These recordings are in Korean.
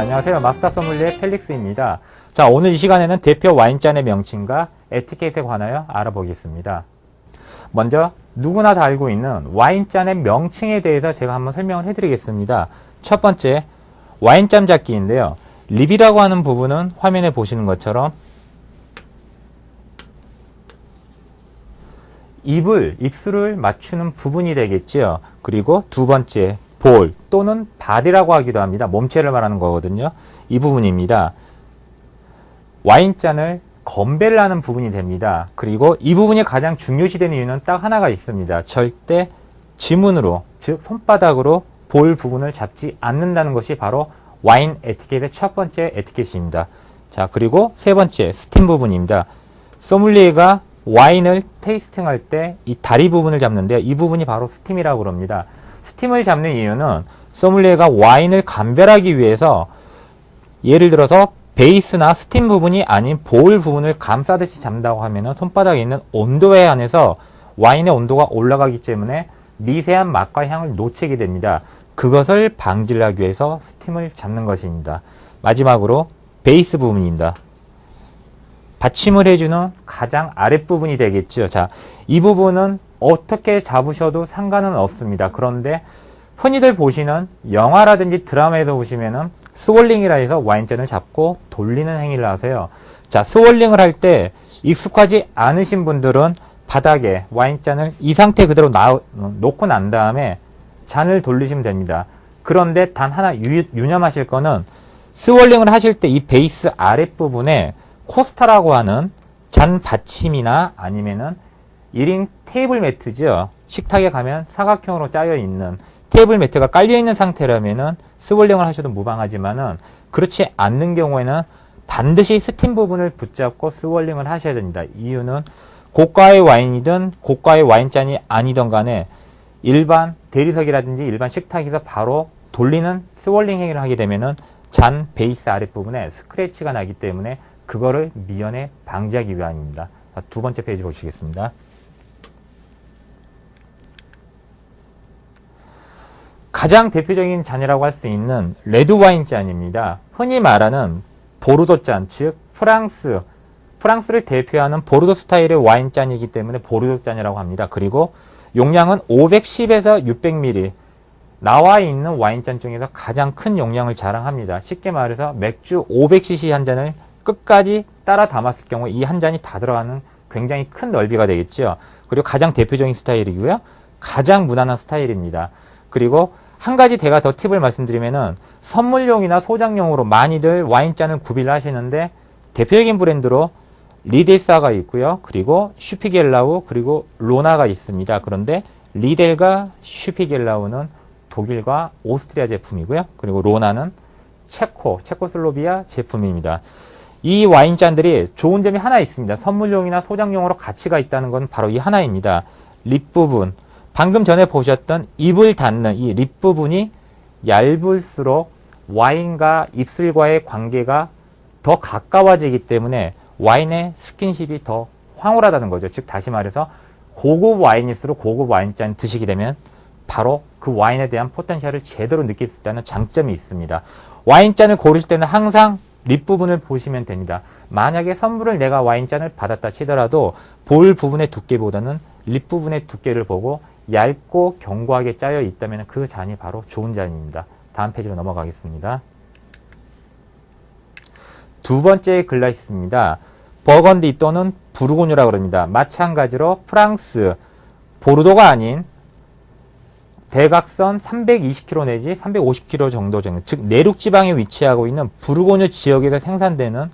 안녕하세요. 마스터 소믈리에 펠릭스입니다. 자, 오늘 이 시간에는 대표 와인잔의 명칭과 에티켓에 관하여 알아보겠습니다. 먼저 누구나 다 알고 있는 와인잔의 명칭에 대해서 제가 한번 설명을 해드리겠습니다. 첫 번째, 와인잔 잡기인데요. 립이라고 하는 부분은 화면에 보시는 것처럼 입술을 맞추는 부분이 되겠지요. 그리고 두 번째, 볼 또는 바디라고 하기도 합니다. 몸체를 말하는 거거든요. 이 부분입니다. 와인잔을 건배를 하는 부분이 됩니다. 그리고 이 부분이 가장 중요시되는 이유는 딱 하나가 있습니다. 절대 지문으로, 즉 손바닥으로 볼 부분을 잡지 않는다는 것이 바로 와인 에티켓의 첫 번째 에티켓입니다. 자, 그리고 세 번째, 스팀 부분입니다. 소믈리에가 와인을 테이스팅할 때 이 다리 부분을 잡는데요. 이 부분이 바로 스팀이라고 그럽니다. 스팀을 잡는 이유는 소믈리에가 와인을 감별하기 위해서 예를 들어서 베이스나 스팀 부분이 아닌 볼 부분을 감싸듯이 잡는다고 하면 손바닥에 있는 온도에 한해서 와인의 온도가 올라가기 때문에 미세한 맛과 향을 놓치게 됩니다. 그것을 방지를 하기 위해서 스팀을 잡는 것입니다. 마지막으로 베이스 부분입니다. 받침을 해주는 가장 아랫부분이 되겠죠. 자, 이 부분은 어떻게 잡으셔도 상관은 없습니다. 그런데 흔히들 보시는 영화라든지 드라마에서 보시면은 스월링이라 해서 와인잔을 잡고 돌리는 행위를 하세요. 자, 스월링을 할 때 익숙하지 않으신 분들은 바닥에 와인잔을 이 상태 그대로 놓고 난 다음에 잔을 돌리시면 됩니다. 그런데 단 하나 유념하실 거는 스월링을 하실 때 이 베이스 아랫부분에 코스타라고 하는 잔 받침이나 아니면은 1인 테이블 매트죠. 식탁에 가면 사각형으로 짜여 있는 테이블 매트가 깔려 있는 상태라면은 스월링을 하셔도 무방하지만은 그렇지 않는 경우에는 반드시 스팀 부분을 붙잡고 스월링을 하셔야 됩니다. 이유는 고가의 와인이든 고가의 와인잔이 아니든 간에 일반 대리석이라든지 일반 식탁에서 바로 돌리는 스월링 행위를 하게 되면은 잔 베이스 아랫부분에 스크래치가 나기 때문에 그거를 미연에 방지하기 위함입니다. 두 번째 페이지 보시겠습니다. 가장 대표적인 잔이라고 할 수 있는 레드 와인 잔입니다. 흔히 말하는 보르도 잔, 즉 프랑스를 대표하는 보르도 스타일의 와인 잔이기 때문에 보르도 잔이라고 합니다. 그리고 용량은 510에서 600ml. 나와 있는 와인잔 중에서 가장 큰 용량을 자랑합니다. 쉽게 말해서 맥주 500cc 한 잔을 끝까지 따라 담았을 경우 이 한 잔이 다 들어가는 굉장히 큰 넓이가 되겠죠. 그리고 가장 대표적인 스타일이고요. 가장 무난한 스타일입니다. 그리고 한 가지 제가 더 팁을 말씀드리면은 선물용이나 소장용으로 많이들 와인잔을 구비를 하시는데 대표적인 브랜드로 리델사가 있고요. 그리고 슈피겔라우 그리고 로나가 있습니다. 그런데 리델과 슈피겔라우는 독일과 오스트리아 제품이고요. 그리고 로나는 체코슬로비아 제품입니다. 이 와인잔들이 좋은 점이 하나 있습니다. 선물용이나 소장용으로 가치가 있다는 건 바로 이 하나입니다. 립 부분. 방금 전에 보셨던 입을 닿는 이 립 부분이 얇을수록 와인과 입술과의 관계가 더 가까워지기 때문에 와인의 스킨십이 더 황홀하다는 거죠. 즉 다시 말해서 고급 와인일수록 고급 와인잔 드시게 되면 바로 그 와인에 대한 포텐셜을 제대로 느낄 수 있다는 장점이 있습니다. 와인잔을 고르실 때는 항상 립 부분을 보시면 됩니다. 만약에 선물을 내가 와인잔을 받았다 치더라도 볼 부분의 두께보다는 립 부분의 두께를 보고 얇고 견고하게 짜여 있다면 그 잔이 바로 좋은 잔입니다. 다음 페이지로 넘어가겠습니다. 두 번째 글라스입니다. 버건디 또는 부르고뉴라고 합니다. 마찬가지로 프랑스, 보르도가 아닌 대각선 320km 내지 350km 정도 즉 내륙 지방에 위치하고 있는 부르고뉴 지역에서 생산되는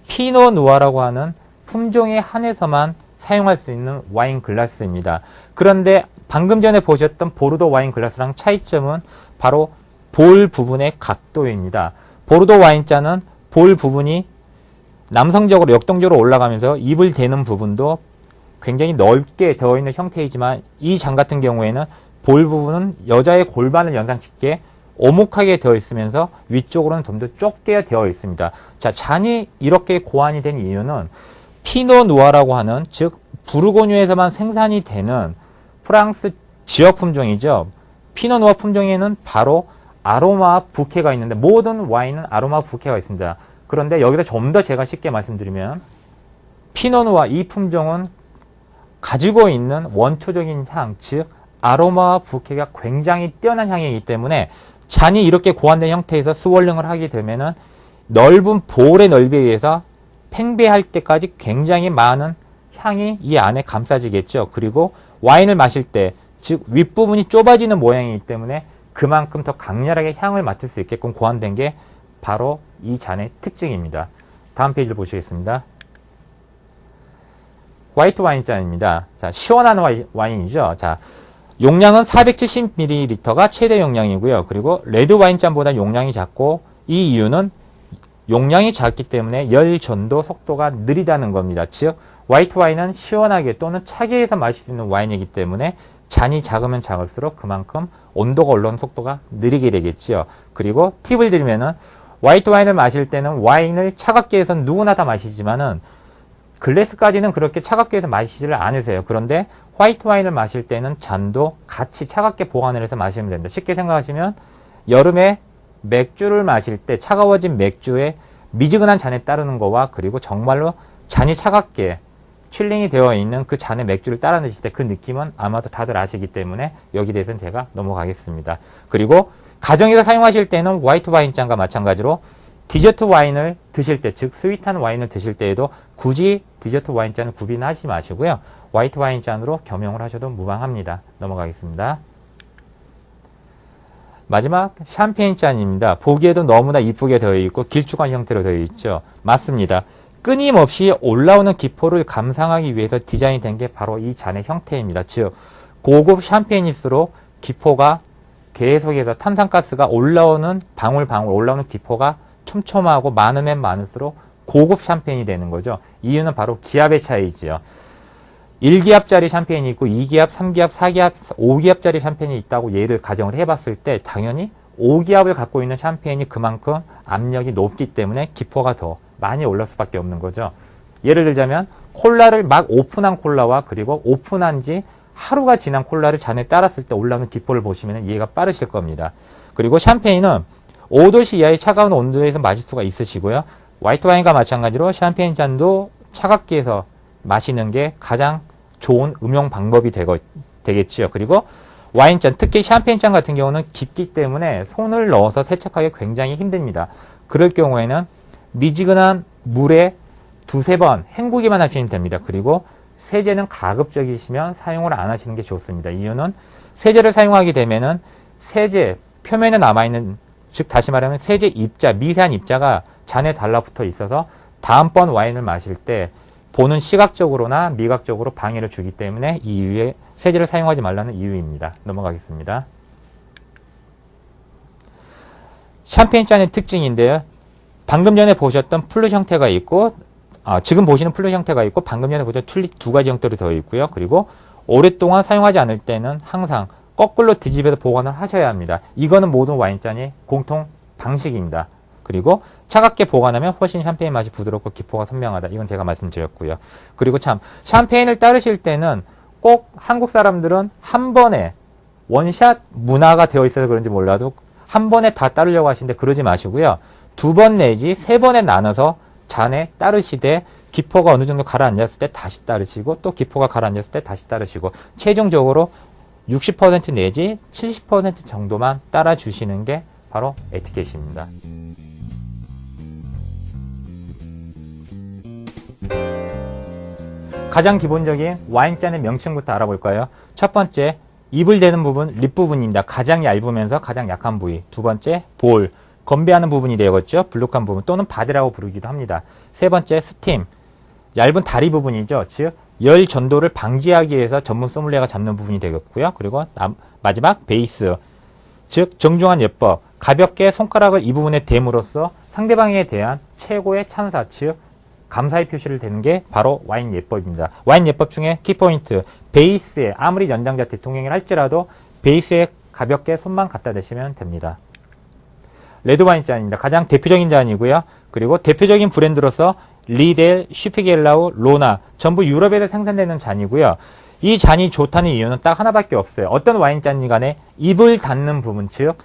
피노 누아라고 하는 품종에 한해서만 사용할 수 있는 와인 글라스입니다. 그런데 방금 전에 보셨던 보르도 와인 글라스랑 차이점은 바로 볼 부분의 각도입니다. 보르도 와인잔은 볼 부분이 남성적으로 역동적으로 올라가면서 입을 대는 부분도 굉장히 넓게 되어 있는 형태이지만 이 잔 같은 경우에는 볼 부분은 여자의 골반을 연상짓게 오목하게 되어 있으면서 위쪽으로는 좀 더 좁게 되어 있습니다. 자, 잔이 이렇게 고안이 된 이유는 피노 누아라고 하는 즉 부르고뉴에서만 생산이 되는 프랑스 지역 품종이죠. 피노 누아 품종에는 바로 아로마 부케가 있는데 모든 와인은 아로마 부케가 있습니다. 그런데 여기서 좀 더 제가 쉽게 말씀드리면 피노누아 이 품종은 가지고 있는 원초적인 향, 즉 아로마 부케가 굉장히 뛰어난 향이기 때문에 잔이 이렇게 고안된 형태에서 스월링을 하게 되면은 넓은 볼의 넓이에 의해서 팽배할 때까지 굉장히 많은 향이 이 안에 감싸지겠죠. 그리고 와인을 마실 때, 즉 윗부분이 좁아지는 모양이기 때문에 그만큼 더 강렬하게 향을 맡을 수 있게끔 고안된 게 바로 이 잔의 특징입니다. 다음 페이지를 보시겠습니다. 화이트 와인 잔입니다. 자, 시원한 와인이죠. 자, 용량은 470ml가 최대 용량이고요. 그리고 레드 와인 잔보다 용량이 작고 이 이유는 용량이 작기 때문에 열 전도 속도가 느리다는 겁니다. 즉 화이트 와인은 시원하게 또는 차게 해서 마실 수 있는 와인이기 때문에 잔이 작으면 작을수록 그만큼 온도가 올라오는 속도가 느리게 되겠지요. 그리고 팁을 드리면은 화이트 와인을 마실 때는 와인을 차갑게 해서 누구나 다 마시지만은 글래스까지는 그렇게 차갑게 해서 마시지를 않으세요. 그런데 화이트 와인을 마실 때는 잔도 같이 차갑게 보관을 해서 마시면 됩니다. 쉽게 생각하시면 여름에 맥주를 마실 때 차가워진 맥주에 미지근한 잔에 따르는 거와 그리고 정말로 잔이 차갑게 칠링이 되어 있는 그 잔에 맥주를 따라 드실 때 그 느낌은 아마도 다들 아시기 때문에 여기 대해서는 제가 넘어가겠습니다. 그리고 가정에서 사용하실 때는 화이트 와인 잔과 마찬가지로 디저트 와인을 드실 때, 즉 스윗한 와인을 드실 때에도 굳이 디저트 와인 잔을 구비하지 마시고요. 화이트 와인 잔으로 겸용을 하셔도 무방합니다. 넘어가겠습니다. 마지막 샴페인 잔입니다. 보기에도 너무나 이쁘게 되어 있고 길쭉한 형태로 되어 있죠. 맞습니다. 끊임없이 올라오는 기포를 감상하기 위해서 디자인이 된 게 바로 이 잔의 형태입니다. 즉 고급 샴페인일수록 기포가 계속해서 탄산가스가 올라오는 방울방울 올라오는 기포가 촘촘하고 많으면 많을수록 고급 샴페인이 되는 거죠. 이유는 바로 기압의 차이지요. 1기압짜리 샴페인이 있고 2기압, 3기압, 4기압, 5기압짜리 샴페인이 있다고 예를 가정을 해봤을 때 당연히 5기압을 갖고 있는 샴페인이 그만큼 압력이 높기 때문에 기포가 더 많이 올라올 수밖에 없는 거죠. 예를 들자면 콜라를 막 오픈한 콜라와 그리고 오픈한 지 하루가 지난 콜라를 잔에 따랐을 때 올라오는 기포를 보시면 이해가 빠르실 겁니다. 그리고 샴페인은 5도씨 이하의 차가운 온도에서 마실 수가 있으시고요. 화이트 와인과 마찬가지로 샴페인 잔도 차갑게 해서 마시는 게 가장 좋은 음용 방법이 되겠지요. 그리고 와인잔, 특히 샴페인잔 같은 경우는 깊기 때문에 손을 넣어서 세척하기 굉장히 힘듭니다. 그럴 경우에는 미지근한 물에 두세 번 헹구기만 하시면 됩니다. 그리고 세제는 가급적이시면 사용을 안 하시는 게 좋습니다. 이유는 세제를 사용하게 되면은 세제 표면에 남아있는, 즉 다시 말하면 세제 입자, 미세한 입자가 잔에 달라붙어 있어서 다음번 와인을 마실 때 보는 시각적으로나 미각적으로 방해를 주기 때문에 이 이유에 세제를 사용하지 말라는 이유입니다. 넘어가겠습니다. 샴페인 잔의 특징인데요. 방금 전에 보셨던 플룻 형태가 있고 지금 보시는 플룻 형태가 있고 방금 전에 보셨던 튤립 두 가지 형태로 되어 있고요. 그리고 오랫동안 사용하지 않을 때는 항상 거꾸로 뒤집어서 보관을 하셔야 합니다. 이거는 모든 와인잔의 공통 방식입니다. 그리고 차갑게 보관하면 훨씬 샴페인 맛이 부드럽고 기포가 선명하다. 이건 제가 말씀드렸고요. 그리고 참 샴페인을 따르실 때는 꼭 한국 사람들은 한 번에 원샷 문화가 되어 있어서 그런지 몰라도 한 번에 다 따르려고 하시는데 그러지 마시고요. 두 번 내지 세 번에 나눠서 잔에 따르시되 기포가 어느 정도 가라앉았을 때 다시 따르시고 또 기포가 가라앉았을 때 다시 따르시고 최종적으로 60% 내지 70% 정도만 따라주시는 게 바로 에티켓입니다. 가장 기본적인 와인잔의 명칭부터 알아볼까요? 첫 번째, 입을 대는 부분, 립 부분입니다. 가장 얇으면서 가장 약한 부위. 두 번째, 볼, 건배하는 부분이 되겠죠. 불룩한 부분 또는 바디라고 부르기도 합니다. 세 번째, 스팀, 얇은 다리 부분이죠. 즉, 열 전도를 방지하기 위해서 전문 소믈리에가 잡는 부분이 되겠고요. 그리고 마지막, 베이스, 즉 정중한 예법, 가볍게 손가락을 이 부분에 댐으로써 상대방에 대한 최고의 찬사, 즉 감사의 표시를 대는 게 바로 와인 예법입니다. 와인 예법 중에 키포인트, 베이스에 아무리 연장자 대통령이 할지라도 베이스에 가볍게 손만 갖다 대시면 됩니다. 레드 와인 잔입니다. 가장 대표적인 잔이고요. 그리고 대표적인 브랜드로서 리델, 슈피겔라우, 로나 전부 유럽에서 생산되는 잔이고요. 이 잔이 좋다는 이유는 딱 하나밖에 없어요. 어떤 와인잔이 간에 입을 닫는 부분, 즉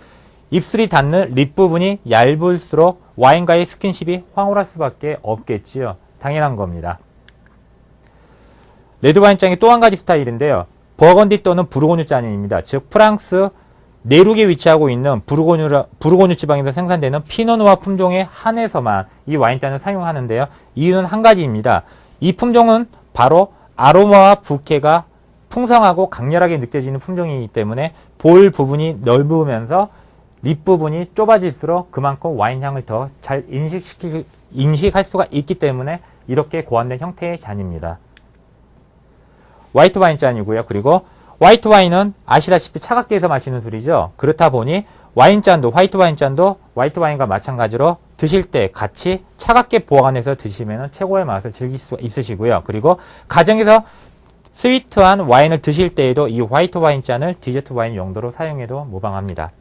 입술이 닿는 립 부분이 얇을수록 와인과의 스킨십이 황홀할 수밖에 없겠지요. 당연한 겁니다. 레드 와인잔이 또 한 가지 스타일인데요. 버건디 또는 부르고뉴 잔입니다. 즉 프랑스 내륙에 위치하고 있는 부르고뉴 지방에서 생산되는 피노누아 품종에 한해서만 이 와인잔을 사용하는데요. 이유는 한 가지입니다. 이 품종은 바로 아로마와 부케가 풍성하고 강렬하게 느껴지는 품종이기 때문에 볼 부분이 넓으면서 립 부분이 좁아질수록 그만큼 와인향을 더 잘 인식할 수가 있기 때문에 이렇게 고안된 형태의 잔입니다. 화이트 와인 잔이고요. 그리고 화이트 와인은 아시다시피 차갑게 해서 마시는 술이죠. 그렇다 보니 와인잔도 화이트 와인잔도 화이트 와인과 마찬가지로 드실 때 같이 차갑게 보관해서 드시면 최고의 맛을 즐길 수 있으시고요. 그리고 가정에서 스위트한 와인을 드실 때에도 이 화이트 와인잔을 디저트 와인 용도로 사용해도 무방합니다.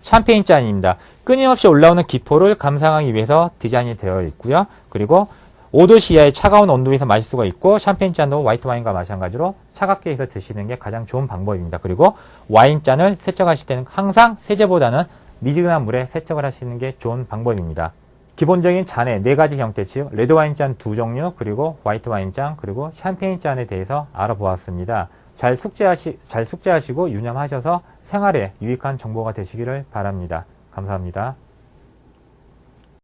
샴페인 잔입니다. 끊임없이 올라오는 기포를 감상하기 위해서 디자인이 되어 있고요. 그리고 5도 이하의 차가운 온도에서 마실 수가 있고 샴페인 잔도 화이트 와인과 마찬가지로 차갑게 해서 드시는 게 가장 좋은 방법입니다. 그리고 와인잔을 세척하실 때는 항상 세제보다는 미지근한 물에 세척을 하시는 게 좋은 방법입니다. 기본적인 잔의 4가지 형태, 즉 레드 와인잔 2종류, 그리고 화이트 와인잔, 그리고 샴페인 잔에 대해서 알아보았습니다. 잘 숙제하시고 유념하셔서 생활에 유익한 정보가 되시기를 바랍니다. 감사합니다.